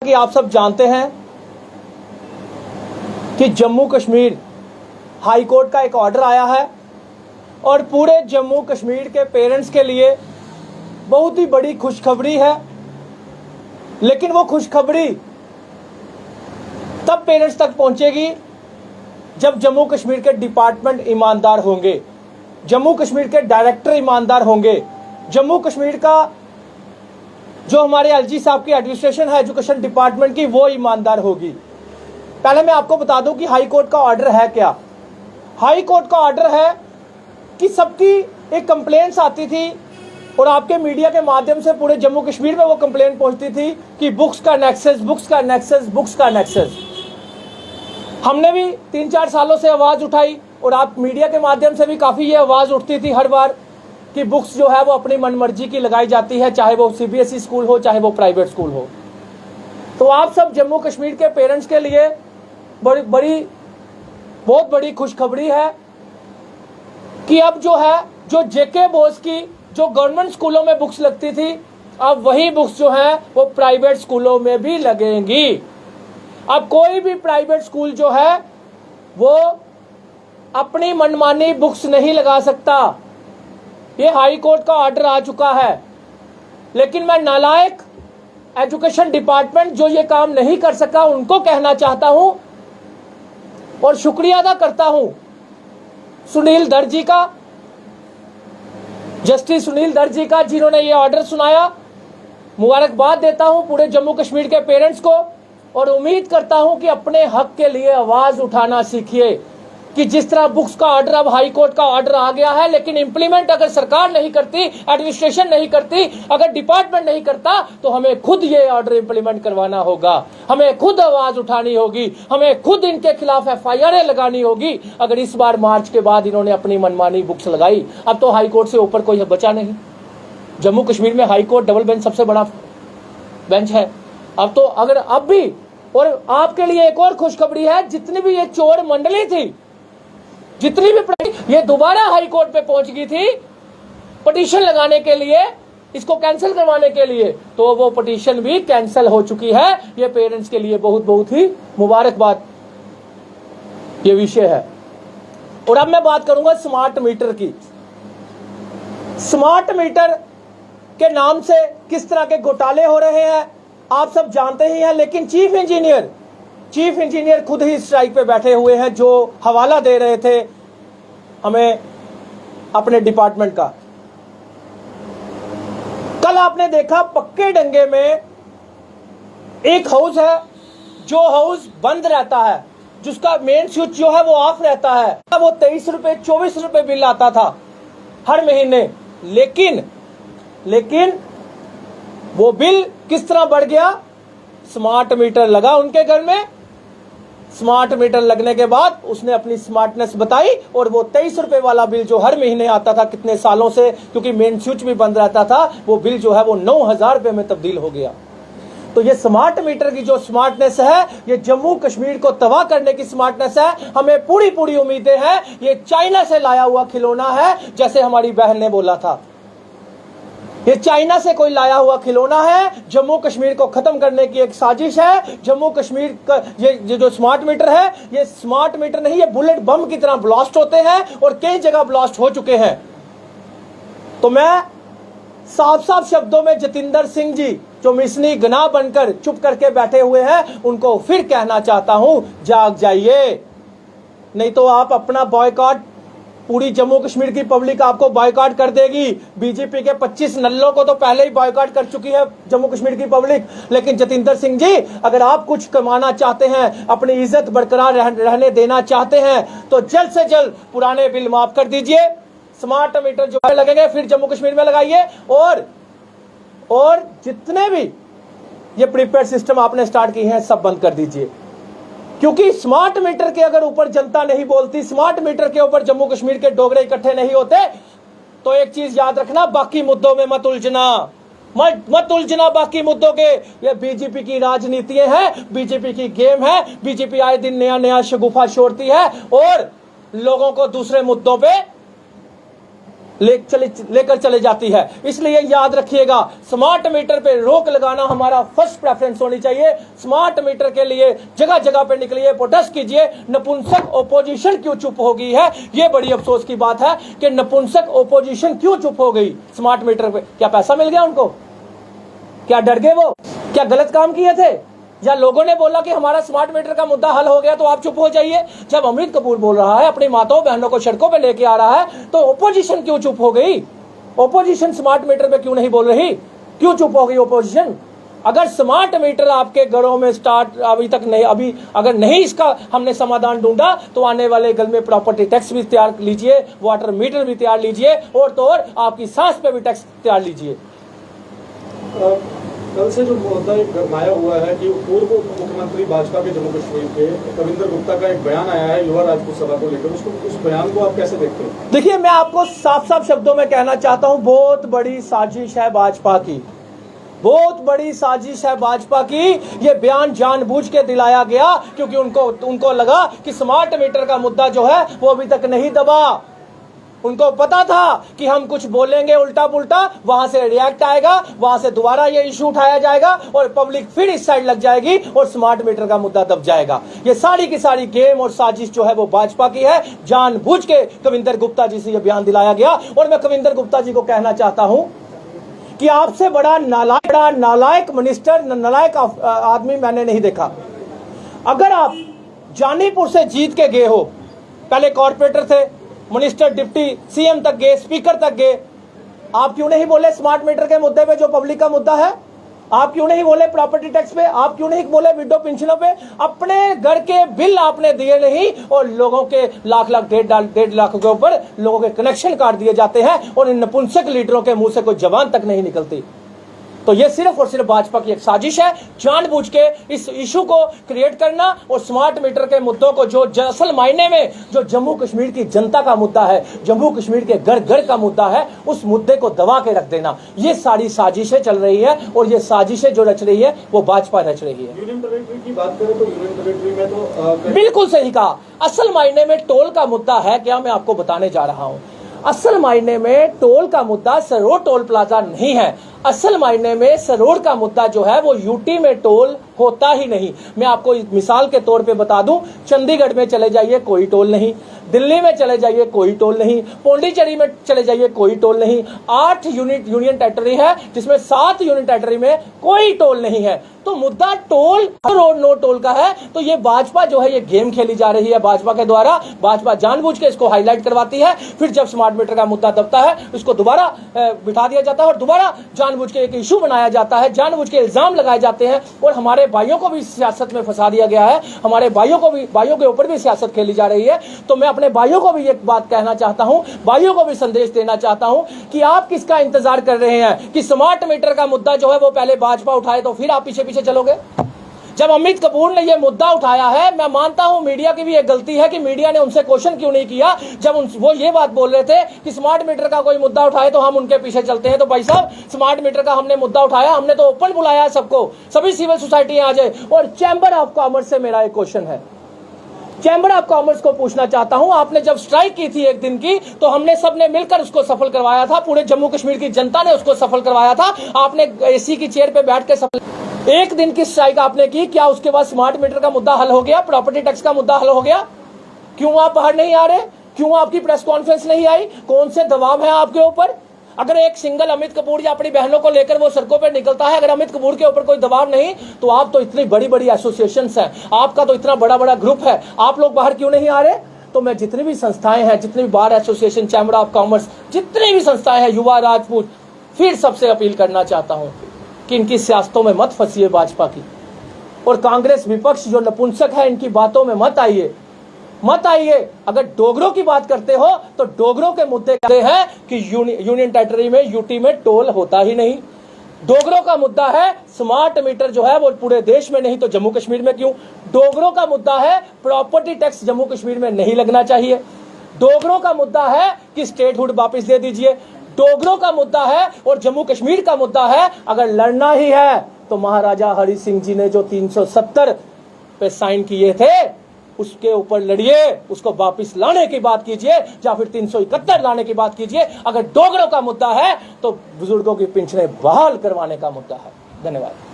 कि आप सब जानते हैं कि जम्मू कश्मीर हाई कोर्ट का एक ऑर्डर आया है और पूरे जम्मू कश्मीर के पेरेंट्स के लिए बहुत ही बड़ी खुशखबरी है। लेकिन वो खुशखबरी तब पेरेंट्स तक पहुंचेगी जब जम्मू कश्मीर के डिपार्टमेंट ईमानदार होंगे, जम्मू कश्मीर के डायरेक्टर ईमानदार होंगे, जम्मू कश्मीर का जो हमारे एलजी साहब की एडमिनिस्ट्रेशन है एजुकेशन डिपार्टमेंट की, वो ईमानदार होगी। पहले मैं आपको बता दूं कि हाई कोर्ट का ऑर्डर है क्या। हाई कोर्ट का ऑर्डर है कि सबकी एक कंप्लेंट्स आती थी और आपके मीडिया के माध्यम से पूरे जम्मू कश्मीर में वो कंप्लेंट पहुंचती थी कि बुक्स का नेक्सस, बुक्स का नेक्सस, बुक्स का नेक्सस। हमने भी 3-4 सालों से आवाज उठाई और आप मीडिया के माध्यम से भी काफी ये आवाज उठती थी हर बार कि बुक्स जो है वो अपनी मनमर्जी की लगाई जाती है, चाहे वो सीबीएसई स्कूल हो, चाहे वो प्राइवेट स्कूल हो। तो आप सब जम्मू कश्मीर के पेरेंट्स के लिए बहुत बड़ी खुशखबरी है कि अब जो है, जो जेके बोस की जो गवर्नमेंट स्कूलों में बुक्स लगती थी, अब वही बुक्स जो है वो प्राइवेट स्कूलों में भी लगेंगी। अब कोई भी प्राइवेट स्कूल जो है वो अपनी मनमानी बुक्स नहीं लगा सकता। ये हाई कोर्ट का ऑर्डर आ चुका है। लेकिन मैं नालायक एजुकेशन डिपार्टमेंट जो ये काम नहीं कर सका उनको कहना चाहता हूं और शुक्रिया अदा करता हूं सुनील दर्जी का, जस्टिस सुनील दर्जी का, जिन्होंने ये ऑर्डर सुनाया। मुबारकबाद देता हूं पूरे जम्मू कश्मीर के पेरेंट्स को और उम्मीद करता हूं कि अपने हक के लिए आवाज उठाना सीखिए कि जिस तरह बुक्स का ऑर्डर, अब हाई कोर्ट का ऑर्डर आ गया है, लेकिन इंप्लीमेंट अगर सरकार नहीं करती, एडमिनिस्ट्रेशन नहीं करती, अगर डिपार्टमेंट नहीं करता, तो हमें खुद ये ऑर्डर इंप्लीमेंट करवाना होगा। हमें खुद आवाज उठानी होगी, हमें खुद इनके खिलाफ एफआईआर लगानी होगी। अगर इस बार मार्च के बाद इन्होंने अपनी मनमानी बुक्स लगाई, अब तो हाई कोर्ट से ऊपर कोई बचा नहीं। जम्मू कश्मीर में हाई कोर्ट डबल बेंच सबसे बड़ा बेंच है। अब तो अगर अब भी, और आपके लिए एक और खुशखबरी है, जितनी भी ये चोर मंडली थी, जितनी भी ये दोबारा हाई कोर्ट पे पहुंच गई थी पिटीशन लगाने के लिए, इसको कैंसिल करवाने के लिए, तो वो पिटीशन भी कैंसिल हो चुकी है। ये पेरेंट्स के लिए बहुत बहुत ही मुबारकबाद ये विषय है। और अब मैं बात करूंगा स्मार्ट मीटर की। स्मार्ट मीटर के नाम से किस तरह के घोटाले हो रहे हैं आप सब जानते ही हैं। लेकिन चीफ इंजीनियर खुद ही स्ट्राइक पे बैठे हुए हैं, जो हवाला दे रहे थे हमें अपने डिपार्टमेंट का। कल आपने देखा पक्के डंगे में एक हाउस है, जो हाउस बंद रहता है, जिसका मेन स्विच जो है वो ऑफ रहता है। वो 23 रुपए 24 रुपए बिल आता था हर महीने। लेकिन वो बिल किस तरह बढ़ गया? स्मार्ट मीटर लगा उनके घर में। स्मार्ट मीटर लगने के बाद उसने अपनी स्मार्टनेस बताई और वो 23 रुपए वाला बिल जो हर महीने आता था कितने सालों से, क्योंकि मेन स्विच भी बंद रहता था, वो बिल जो है वो 9,000 रुपए में तब्दील हो गया। तो ये स्मार्ट मीटर की जो स्मार्टनेस है, ये जम्मू कश्मीर को तबाह करने की स्मार्टनेस है। हमें पूरी उम्मीदें हैं। ये चाइना से लाया हुआ खिलौना है, जैसे हमारी बहन ने बोला था। ये चाइना से कोई लाया हुआ खिलौना है। जम्मू कश्मीर को खत्म करने की एक साजिश है। जम्मू कश्मीर का ये जो स्मार्ट मीटर है, ये स्मार्ट मीटर नहीं, ये बुलेट बम की तरह ब्लास्ट होते हैं और कई जगह ब्लास्ट हो चुके हैं। तो मैं साफ शब्दों में जतिंदर सिंह जी, जो मिसनी गनाह बनकर चुप करके बैठे हुए हैं, उनको फिर कहना चाहता हूं, जाग जाइए। नहीं तो आप अपना बॉयकॉट, पूरी जम्मू कश्मीर की पब्लिक आपको बॉयकॉट कर देगी। बीजेपी के 25 नल्लों को तो पहले ही बॉयकॉट कर चुकी है जम्मू कश्मीर की पब्लिक। लेकिन जतिंदर सिंह जी, अगर आप कुछ कमाना चाहते हैं, अपनी इज्जत बरकरार रहने देना चाहते हैं, तो जल्द से जल्द पुराने बिल माफ कर दीजिए। स्मार्ट मीटर जो लगेंगे फिर जम्मू कश्मीर में लगाइए। और जितने भी ये प्रीपेड सिस्टम आपने स्टार्ट किए हैं, सब बंद कर दीजिए। क्योंकि स्मार्ट मीटर के अगर ऊपर जनता नहीं बोलती, स्मार्ट मीटर के ऊपर जम्मू कश्मीर के डोगरे इकट्ठे नहीं होते, तो एक चीज याद रखना, बाकी मुद्दों में मत उलझना बाकी मुद्दों के। ये बीजेपी की राजनीतियां हैं, बीजेपी की गेम है। बीजेपी आए दिन नया शगुफा छोड़ती है और लोगों को दूसरे मुद्दों पे लेकर चले जाती है। इसलिए याद रखिएगा, स्मार्ट मीटर पे रोक लगाना हमारा फर्स्ट प्रेफरेंस होनी चाहिए। स्मार्ट मीटर के लिए जगह जगह पे निकलिए, प्रोटेस्ट कीजिए। नपुंसक ओपोजिशन क्यों चुप हो गई है, ये बड़ी अफसोस की बात है कि नपुंसक ओपोजिशन क्यों चुप हो गई स्मार्ट मीटर पे। क्या पैसा मिल गया उनको? क्या डर गए वो? क्या गलत काम किए थे? या लोगों ने बोला कि हमारा स्मार्ट मीटर का मुद्दा हल हो गया तो आप चुप हो जाइए? जब अमृत कपूर बोल रहा है, अपनी माताओं बहनों को सड़कों पे लेके आ रहा है, तो ओपोजिशन क्यों चुप हो गई? ओपोजिशन स्मार्ट मीटर पे क्यों नहीं बोल रही? क्यों चुप हो गई ओपोजिशन? अगर स्मार्ट मीटर आपके घरों में स्टार्ट अभी तक नहीं, अभी अगर नहीं इसका हमने समाधान ढूंढा, तो आने वाले कल में प्रॉपर्टी टैक्स भी तैयार लीजिए, वाटर मीटर भी तैयार लीजिए, और तो और आपकी सांस पे भी टैक्स तैयार लीजिए। कल से जो मुद्दा गरमाया हुआ है कि पूर्व मुख्यमंत्री भाजपा के जम्मू कश्मीर के कविंदर गुप्ता का एक बयान आया है युवा राजपूत सभा को लेकर, उस बयान को आप कैसे देखते हैं? देखिए, मैं आपको साफ साफ शब्दों में कहना चाहता हूं, बहुत बड़ी साजिश है भाजपा की, बहुत बड़ी साजिश है भाजपा की। ये बयान जानबूझ के दिलाया गया क्योंकि उनको लगा कि स्मार्ट मीटर का मुद्दा जो है वो अभी तक नहीं दबा। उनको पता था कि हम कुछ बोलेंगे उल्टा पुल्टा, वहां से रिएक्ट आएगा, वहां से दोबारा ये इशू उठाया जाएगा और पब्लिक फिर इस साइड लग जाएगी और स्मार्ट मीटर का मुद्दा दब जाएगा। ये सारी की सारी गेम और साजिश जो है वो भाजपा की है। जानबूझ के कविंदर गुप्ता जी से ये बयान दिलाया गया। और मैं कविंदर गुप्ता जी को कहना चाहता हूं कि आपसे बड़ा नालायक मिनिस्टर, नालायक आदमी मैंने नहीं देखा। अगर आप जानीपुर से जीत के गए हो, पहले कॉर्पोरेटर थे, मिनिस्टर, डिप्टी सीएम तक गए, स्पीकर तक गए, आप क्यों नहीं बोले स्मार्ट मीटर के मुद्दे पे जो पब्लिक का मुद्दा है? आप क्यों नहीं बोले प्रॉपर्टी टैक्स पे? आप क्यों नहीं बोले विडो पेंशनों पे? अपने घर के बिल आपने दिए नहीं और लोगों के लाख लाख 1.5 लाख के ऊपर लोगों के कनेक्शन काट दिए जाते हैं और इन नपुंसक लीडरों के मुंह से कोई जबान तक नहीं निकलती। तो ये सिर्फ और सिर्फ भाजपा की एक साजिश है, जानबूझ के इस इशू को क्रिएट करना और स्मार्ट मीटर के मुद्दों को, जो असल मायने में जो जम्मू कश्मीर की जनता का मुद्दा है, जम्मू कश्मीर के घर घर का मुद्दा है, उस मुद्दे को दबा के रख देना। ये सारी साजिशें चल रही है और ये साजिशें जो रच रही है वो भाजपा रच रही है। यूनियन टेरिटरी की बात करें तो यूनियन टेरिटरी में तो बिल्कुल सही कहा। असल मायने में टोल का मुद्दा है क्या, मैं आपको बताने जा रहा हूं। असल मायने में टोल का मुद्दा सरोड टोल प्लाजा नहीं है। असल मायने में सरोड का मुद्दा जो है वो यूटी में टोल होता ही नहीं। मैं आपको मिसाल के तौर पे बता दूं, चंडीगढ़ में चले जाइए कोई टोल नहीं, दिल्ली में चले जाइए कोई टोल नहीं, पौंडीचेरी में चले जाइए कोई टोल नहीं। 8 यूनियन टेरिटरी है जिसमें 7 यूनियन टेरिटरी में कोई टोल नहीं है। तो मुद्दा टोल रोड नो टोल का है। तो ये भाजपा जो है ये गेम खेली जा रही है भाजपा के द्वारा। भाजपा जानबूझ के इसको हाईलाइट करवाती है, फिर जब स्मार्ट मीटर का मुद्दा दबता है इसको दोबारा बिठा दिया जाता है और दोबारा जानबूझ के एक इशू बनाया जाता है, जानबूझ के इल्जाम लगाए जाते हैं और हमारे भाइयों को भी सियासत में फंसा दिया गया है। हमारे भाइयों के ऊपर भी सियासत खेली जा रही है। तो मैं अपने भाइयों को भी एक बात कहना चाहता हूं, भाइयों को भी संदेश देना चाहता हूं कि आप किसका इंतजार कर रहे हैं कि स्मार्ट मीटर का मुद्दा जो है वो पहले भाजपा उठाए तो फिर आप पीछे पीछे चलोगे? जब अमित कपूर ने ये मुद्दा उठाया है, मैं मानता हूं मीडिया की भी एक गलती है कि मीडिया ने उनसे क्वेश्चन क्यों नहीं किया। जब वो ये बात बोल रहे थे कि स्मार्ट मीटर का कोई मुद्दा उठाए तो हम उनके पीछे चलते हैं, तो भाई साहब स्मार्ट मीटर का हमने मुद्दा उठाया, हमने तो ओपन बुलाया है सबको, सभी सिविल सोसाइटी आ जाए। और चैंबर ऑफ कॉमर्स से मेरा एक क्वेश्चन है, चैंबर ऑफ कॉमर्स को पूछना चाहता हूं, आपने जब स्ट्राइक की थी एक दिन की तो हमने सबने मिलकर उसको सफल करवाया था, पूरे जम्मू कश्मीर की जनता ने उसको सफल करवाया था। आपने एसी की चेयर पे बैठ के सफल, एक दिन की स्ट्राइक आपने की, क्या उसके बाद स्मार्ट मीटर का मुद्दा हल हो गया? प्रॉपर्टी टैक्स का मुद्दा हल हो गया? क्यों आप बाहर नहीं आ रहे? क्यों आपकी प्रेस कॉन्फ्रेंस नहीं आई? कौन से दबाव है आपके ऊपर? अगर एक सिंगल अमित कपूर या अपनी बहनों को लेकर वो सड़कों पर निकलता है, अगर अमित कपूर के ऊपर कोई दबाव नहीं, तो आप तो इतनी बड़ी बड़ी एसोसिएशंस हैं, आपका तो इतना बड़ा बड़ा ग्रुप है, आप लोग बाहर क्यों नहीं आ रहे? तो मैं जितनी भी संस्थाएं हैं, जितनी भी bar association, chamber of commerce, जितनी भी संस्थाएं हैं, युवा राजपूत, फिर सबसे अपील करना चाहता हूं कि इनकी सियासतों में मत फंसिए भाजपा की। और कांग्रेस विपक्ष जो नपुंसक है, इनकी बातों में मत आइए, मत आइए। अगर डोगरों की बात करते हो तो डोगरों के मुद्दे कहते हैं कि यूनियन टेरिटरी में, यूटी में टोल होता ही नहीं। डोगरों का मुद्दा है स्मार्ट मीटर जो है वो पूरे देश में नहीं तो जम्मू कश्मीर में क्यों? डोगरों का मुद्दा है प्रॉपर्टी टैक्स जम्मू कश्मीर में नहीं लगना चाहिए। डोगरों का मुद्दा है कि स्टेटहुड वापस दे दीजिए। डोगरों का मुद्दा है और जम्मू कश्मीर का मुद्दा है, अगर लड़ना ही है तो महाराजा हरि सिंह जी ने जो 370 पे साइन किए थे उसके ऊपर लड़िए, उसको वापस लाने की बात कीजिए, या फिर 371 लाने की बात कीजिए। अगर डोगरों का मुद्दा है तो बुजुर्गों की पेंशनें बहाल करवाने का मुद्दा है। धन्यवाद।